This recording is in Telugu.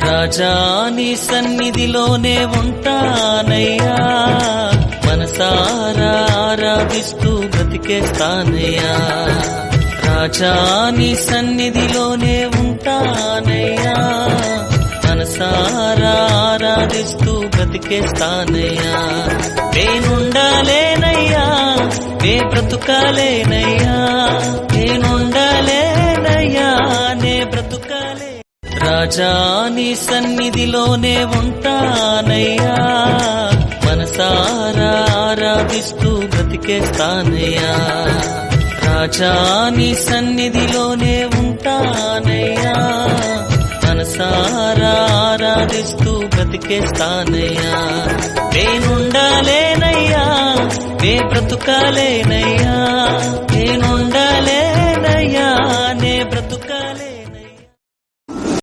రాజా నీ సన్నిధిలోనే ఉంటానయ్యా, మనసారా ఆరాధిస్తూ బ్రతికేస్తానయ్యా. రాజా నీ సన్నిధిలోనే ఉంటానయ్యా, మనసారా ఆరాధిస్తూ బ్రతికేస్తానయ్యా. నేనుండాలేనయ్యా, నే బ్రతుకాలేనయ్యా, నేనుండాలేనయ్యా, నే బ్రతుకాలే. రాజా నీ సన్నిధిలోనే ఉంటానయ్యా, మనసారా ఆరాధిస్తూ బ్రతికేస్తానయ్యా. రాజా నీ సన్నిధిలోనే ఉంటానయ్యా, మనసారా ఆరాధిస్తూ బ్రతికేస్తానయ్యా. నేనుండాలేనయ్యా, నే బ్రతుకాలేనయ్యా, నేనుండ